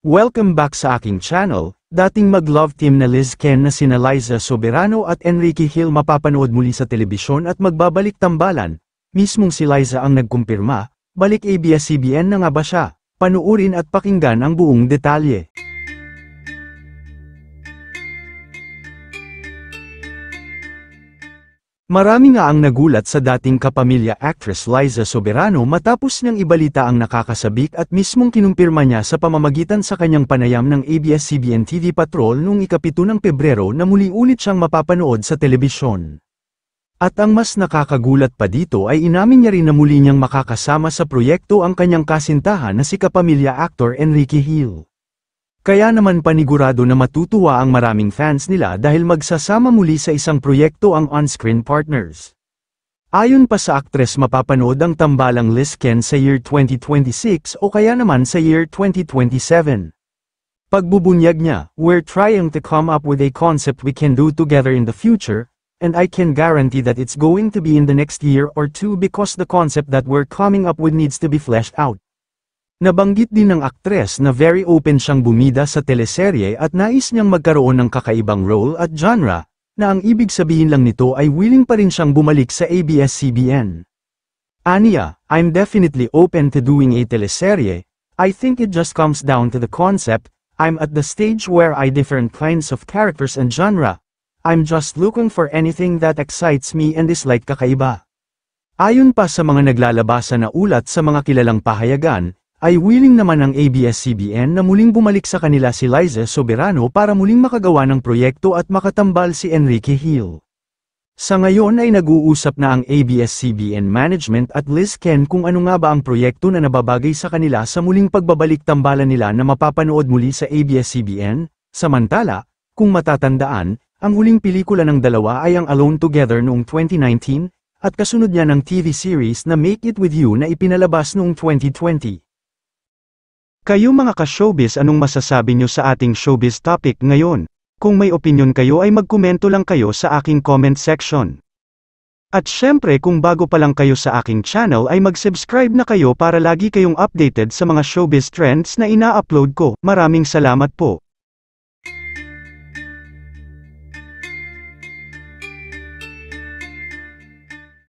Welcome back sa aking channel. Dating mag-love team na Liz Ken na sina Liza Soberano at Enrique Hill mapapanood muli sa telebisyon at magbabalik tambalan. Mismong si Liza ang nagkumpirma, balik ABS-CBN na nga ba siya? Panuurin at pakinggan ang buong detalye. Marami nga ang nagulat sa dating kapamilya actress Liza Soberano matapos niyang ibalita ang nakakasabik at mismong kinumpirma niya sa pamamagitan sa kanyang panayam ng ABS-CBN TV Patrol noong ika-7 ng Pebrero na muli ulit siyang mapapanood sa telebisyon. At ang mas nakakagulat pa dito ay inamin niya rin na muli niyang makakasama sa proyekto ang kanyang kasintahan na si kapamilya actor Enrique Hill. Kaya naman panigurado na matutuwa ang maraming fans nila dahil magsasama muli sa isang proyekto ang on-screen partners. Ayon pa sa aktres mapapanood ang tambalang Liz Ken sa year 2026 o kaya naman sa year 2027. Pagbubunyag niya, "We're trying to come up with a concept we can do together in the future, and I can guarantee that it's going to be in the next year or two because the concept that we're coming up with needs to be fleshed out." Nabanggit din ng aktres na very open siyang bumida sa teleserye at nais niyang magkaroon ng kakaibang role at genre, na ang ibig sabihin lang nito ay willing pa rin siyang bumalik sa ABS-CBN. Aniya, "I'm definitely open to doing a teleserye. I think it just comes down to the concept. I'm at the stage where I different kinds of characters and genre. I'm just looking for anything that excites me and is like kakaiba." Ayon pa sa mga naglalabasan na ulat sa mga kilalang pahayagan, ay willing naman ang ABS-CBN na muling bumalik sa kanila si Liza Soberano para muling makagawa ng proyekto at makatambal si Enrique Hill. Sa ngayon ay nag-uusap na ang ABS-CBN management at Liz Ken kung ano nga ba ang proyekto na nababagay sa kanila sa muling pagbabalik tambalan nila na mapapanood muli sa ABS-CBN. Samantala, kung matatandaan, ang huling pelikula ng dalawa ay ang Alone Together noong 2019, at kasunod niya ng TV series na Make It With You na ipinalabas noong 2020. Kayo mga ka-showbiz, anong masasabi nyo sa ating showbiz topic ngayon? Kung may opinion kayo ay magkomento lang kayo sa aking comment section. At syempre kung bago pa lang kayo sa aking channel ay mag-subscribe na kayo para lagi kayong updated sa mga showbiz trends na ina-upload ko. Maraming salamat po.